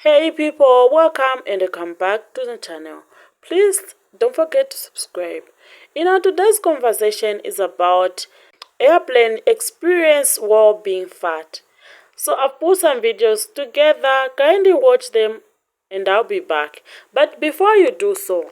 Hey people, welcome and come back to the channel. Please don't forget to subscribe. Today's conversation is about airplane experience while being fat. So I've put some videos together, kindly watch them and I'll be back. But before you do so,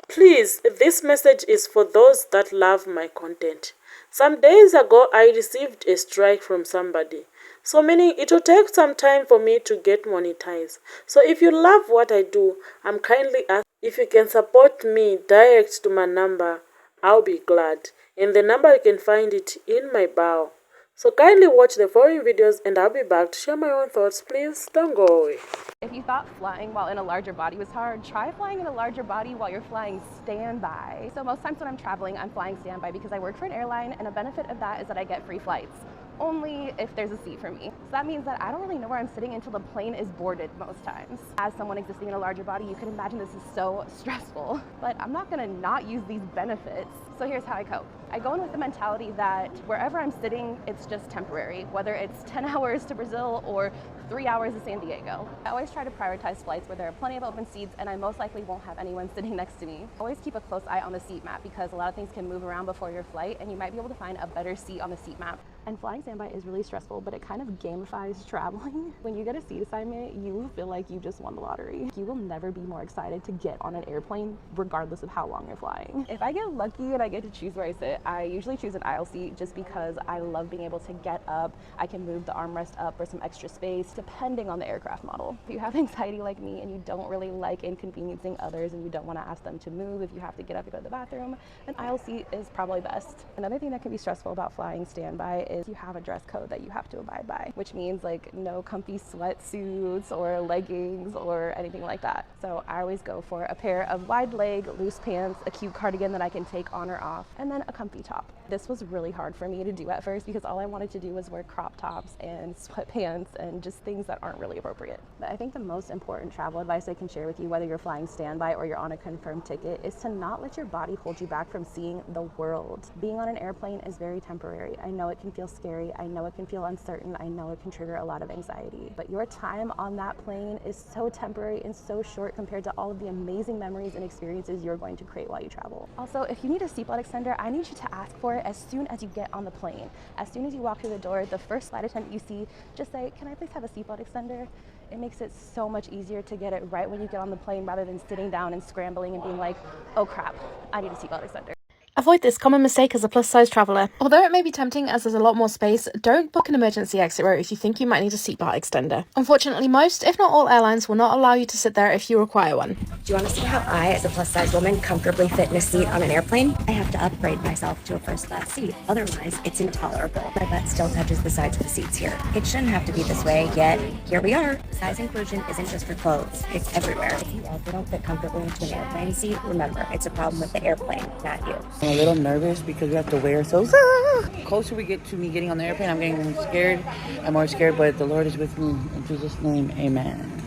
please, this message is for those that love my content. Some days ago, I received a strike from somebody. So meaning it will take some time for me to get monetized. So if you love what I do, I'm kindly asking if you can support me direct to my number. I'll be glad. And the number you can find it in my bio. So kindly watch the following videos and I'll be back to share my own thoughts. Please don't go away. If you thought flying while in a larger body was hard, try flying in a larger body while you're flying standby. So most times when I'm traveling, I'm flying standby because I work for an airline, and a benefit of that is that I get free flights. Only if there's a seat for me. So that means that I don't really know where I'm sitting until the plane is boarded most times. As someone existing in a larger body, you can imagine this is so stressful, but I'm not gonna not use these benefits. So here's how I cope. I go in with the mentality that wherever I'm sitting, it's just temporary, whether it's 10 hours to Brazil or 3 hours to San Diego. I always try to prioritize flights where there are plenty of open seats and I most likely won't have anyone sitting next to me. Always keep a close eye on the seat map because a lot of things can move around before your flight and you might be able to find a better seat on the seat map. And flying standby is really stressful, but it kind of gamifies traveling. When you get a seat assignment, you feel like you just won the lottery. You will never be more excited to get on an airplane, regardless of how long you're flying. If I get lucky and I get to choose where I sit, I usually choose an aisle seat just because I love being able to get up. I can move the armrest up for some extra space, depending on the aircraft model. If you have anxiety like me and you don't really like inconveniencing others and you don't want to ask them to move if you have to get up to go to the bathroom, an aisle seat is probably best. Another thing that can be stressful about flying standby is you have a dress code that you have to abide by, which means like no comfy sweatsuits or leggings or anything like that. So I always go for a pair of wide leg loose pants, a cute cardigan that I can take on or off, and then a comfy top. This was really hard for me to do at first because all I wanted to do was wear crop tops and sweatpants and just things that aren't really appropriate. But I think the most important travel advice I can share with you, whether you're flying standby or you're on a confirmed ticket, is to not let your body hold you back from seeing the world. Being on an airplane is very temporary. I know it can feel scary. I know it can feel uncertain. I know it can trigger a lot of anxiety. But your time on that plane is so temporary and so short compared to all of the amazing memories and experiences you're going to create while you travel. Also, if you need a seatbelt extender, I need you to ask for it as soon as you get on the plane. As soon as you walk through the door, the first flight attendant you see, just say, "Can I please have a seatbelt extender?" It makes it so much easier to get it right when you get on the plane rather than sitting down and scrambling and being like, "Oh crap, I need a seatbelt extender." Avoid this common mistake as a plus-size traveller. Although it may be tempting as there's a lot more space, don't book an emergency exit row if you think you might need a seatbelt extender. Unfortunately, most, if not all airlines, will not allow you to sit there if you require one. Do you want to see how I, as a plus-size woman, comfortably fit in a seat on an airplane? I have to upgrade myself to a first-class seat. Otherwise, it's intolerable. My butt still touches the sides of the seats here. It shouldn't have to be this way, yet here we are. Size inclusion isn't just for clothes. It's everywhere. If you also don't fit comfortably into an airplane seat, remember, it's a problem with the airplane, not you. I'm a little nervous because we have to weigh ourselves. The closer we get to me getting on the airplane, I'm getting scared. I'm more scared, but the Lord is with me. In Jesus' name, amen.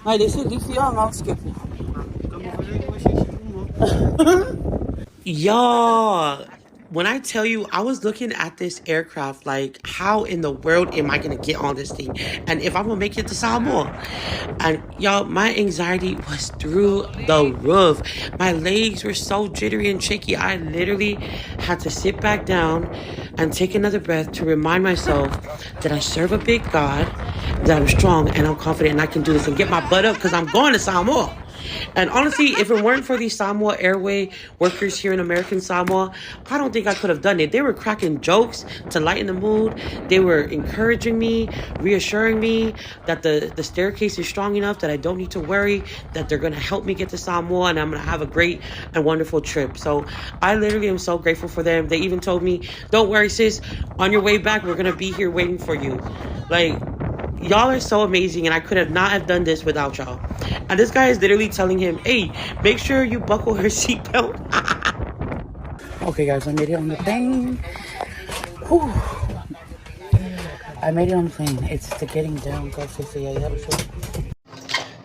Hi, this is young. I'll skip it. Y'all, when I tell you, I was looking at this aircraft like, how in the world am I going to get on this thing? And if I'm going to make it to Samoa? And y'all, my anxiety was through the roof. My legs were so jittery and shaky. I literally had to sit back down and take another breath to remind myself that I serve a big God, that I'm strong and I'm confident and I can do this and get my butt up because I'm going to Samoa. And honestly, if it weren't for these Samoa Airway workers here in American Samoa, I don't think I could have done it. They were cracking jokes to lighten the mood. They were encouraging me, reassuring me that the staircase is strong enough that I don't need to worry, that they're going to help me get to Samoa and I'm going to have a great and wonderful trip. So I literally am so grateful for them. They even told me, "Don't worry, sis. On your way back, we're going to be here waiting for you." Like, y'all are so amazing, and I could have not have done this without y'all. And this guy is literally telling him, "Hey, make sure you buckle her seatbelt." Okay, guys, I made it on the plane. Whew. I made it on the plane. It's the getting down process.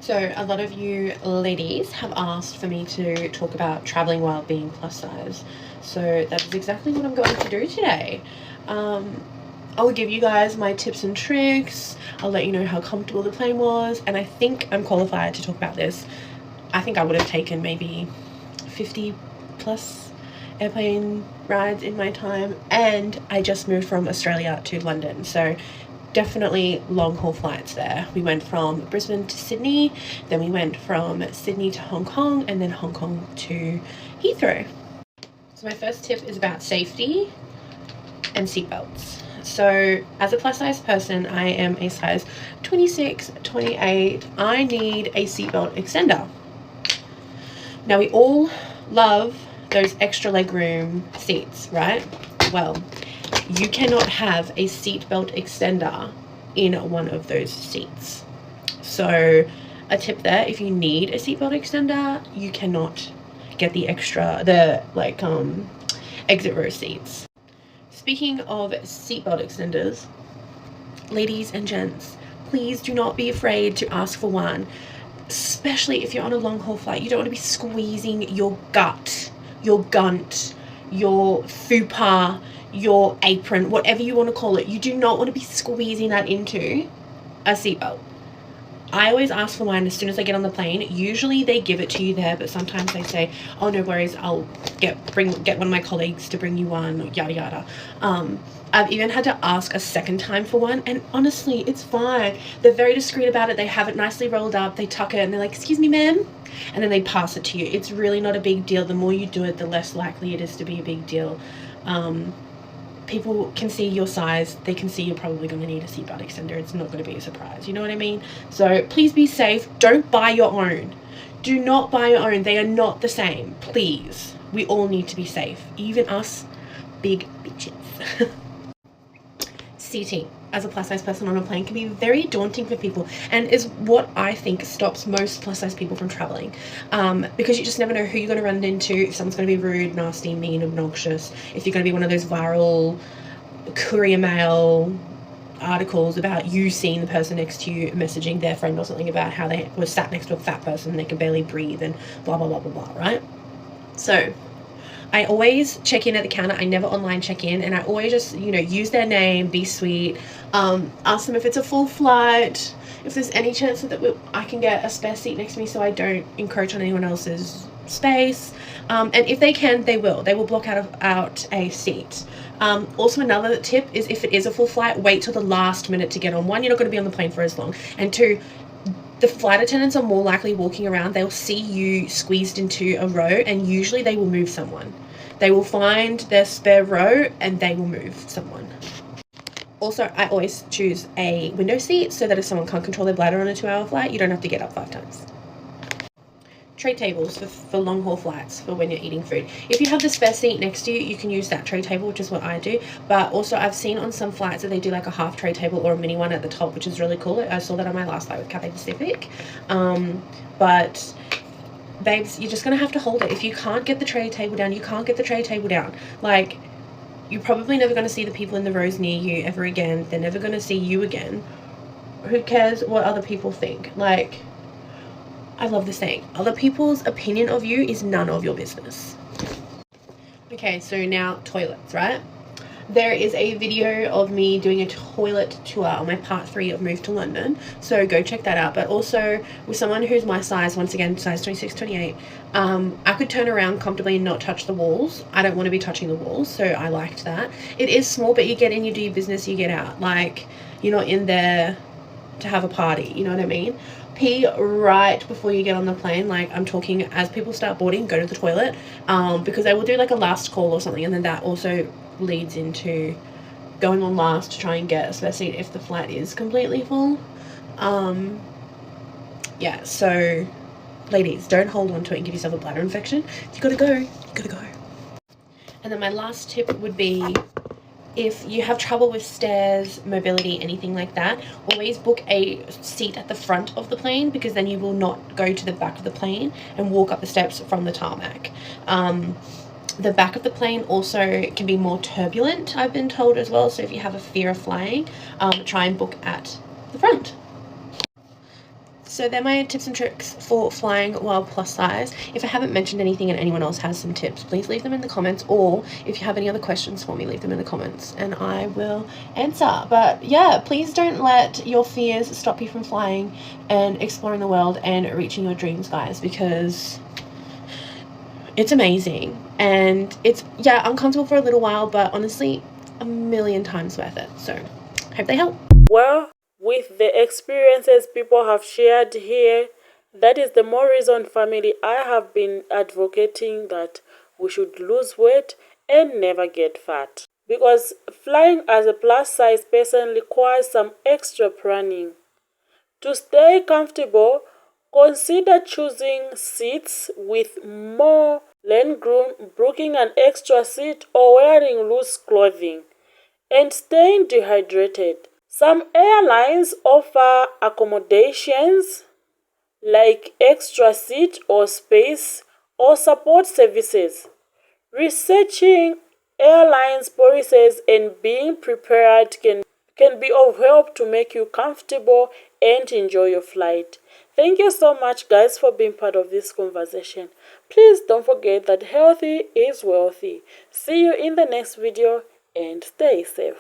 So a lot of you ladies have asked for me to talk about traveling while being plus size. So that is exactly what I'm going to do today. I'll give you guys my tips and tricks. I'll let you know how comfortable the plane was, and I think I'm qualified to talk about this. I think I would have taken maybe 50 plus airplane rides in my time, and I just moved from Australia to London, so definitely long haul flights there. We went from Brisbane to Sydney, then we went from Sydney to Hong Kong, and then Hong Kong to Heathrow. So my first tip is about safety and seatbelts. So as a plus size person, I am a size 26, 28. I need a seatbelt extender. Now we all love those extra legroom seats, right? Well, you cannot have a seatbelt extender in one of those seats. So a tip there, if you need a seatbelt extender, you cannot get the extra, exit row seats. Speaking of seatbelt extenders, ladies and gents, please do not be afraid to ask for one, especially if you're on a long haul flight. You don't want to be squeezing your gut, your gunt, your fupa, your apron, whatever you want to call it. You do not want to be squeezing that into a seatbelt. I always ask for mine as soon as I get on the plane. Usually they give it to you there, but sometimes they say, oh, no worries, I'll get one of my colleagues to bring you one, yada yada. I've even had to ask a second time for one, and honestly, it's fine. They're very discreet about it. They have it nicely rolled up, they tuck it, and they're like, excuse me, ma'am, and then they pass it to you. It's really not a big deal. The more you do it, the less likely it is to be a big deal. People can see your size. They can see you're probably going to need a seatbelt extender. It's not going to be a surprise. You know what I mean? So please be safe. Don't buy your own. Do not buy your own. They are not the same. Please. We all need to be safe. Even us big bitches. Seating as a plus size person on a plane can be very daunting for people, and is what I think stops most plus size people from traveling, because you just never know who you're going to run into. If someone's going to be rude, nasty, mean, obnoxious, if you're going to be one of those viral courier mail articles about you seeing the person next to you messaging their friend or something about how they were sat next to a fat person and they can barely breathe and blah blah blah blah blah, right? So I always check in at the counter. I never online check in, and I always just, use their name, be sweet, ask them if it's a full flight, if there's any chance that I can get a spare seat next to me so I don't encroach on anyone else's space, and if they can, they will block out a seat. Also, another tip is, if it is a full flight, wait till the last minute to get on. One, you're not going to be on the plane for as long, and two, the flight attendants are more likely walking around. They'll see you squeezed into a row, and usually they will move someone. They will find their spare row and they will move someone. Also, I always choose a window seat so that if someone can't control their bladder on a 2-hour flight, you don't have to get up 5 times. Tray tables for long haul flights, for when you're eating food. If you have the spare seat next to you, you can use that tray table, which is what I do. But also, I've seen on some flights that they do like a half tray table or a mini one at the top, which is really cool. I saw that on my last flight with Cathay Pacific. But babes, you're just gonna have to hold it. If you can't get the tray table down, you can't get the tray table down. Like, you're probably never going to see the people in the rows near you ever again. They're never going to see you again. Who cares what other people think? Like, I love this saying, other people's opinion of you is none of your business. Okay, so now toilets, right? There is a video of me doing a toilet tour on my part 3 of Move to London, so go check that out. But also, with someone who's my size, once again, size 26, 28, I could turn around comfortably and not touch the walls. I don't want to be touching the walls, so I liked that. It is small, but you get in, you do your business, you get out. Like, you're not in there to have a party, you know what I mean? Pee right before you get on the plane. Like, I'm talking as people start boarding, go to the toilet, because they will do like a last call or something, and then that also leads into going on last to try and get a spare seat if the flight is completely full. Yeah, so ladies, don't hold on to it and give yourself a bladder infection. If you gotta go, you gotta go. And then my last tip would be, if you have trouble with stairs, mobility, anything like that, always book a seat at the front of the plane, because then you will not go to the back of the plane and walk up the steps from the tarmac. The back of the plane also can be more turbulent, I've been told as well, so if you have a fear of flying, try and book at the front. So they're my tips and tricks for flying while plus size. If I haven't mentioned anything and anyone else has some tips, please leave them in the comments, or if you have any other questions for me, leave them in the comments and I will answer. But yeah, please don't let your fears stop you from flying and exploring the world and reaching your dreams, guys, because it's amazing and it's, yeah, uncomfortable for a little while, but honestly, a million times worth it. So hope they help. Well, with the experiences people have shared here, that is the more reason, family, I have been advocating that we should lose weight and never get fat. Because flying as a plus size person requires some extra planning. To stay comfortable, consider choosing seats with more legroom, booking an extra seat, or wearing loose clothing, and staying dehydrated. Some airlines offer accommodations like extra seat or space or support services. Researching airlines policies and being prepared can be of help to make you comfortable and enjoy your flight. Thank you so much, guys, for being part of this conversation. Please don't forget that healthy is wealthy. See you in the next video and stay safe.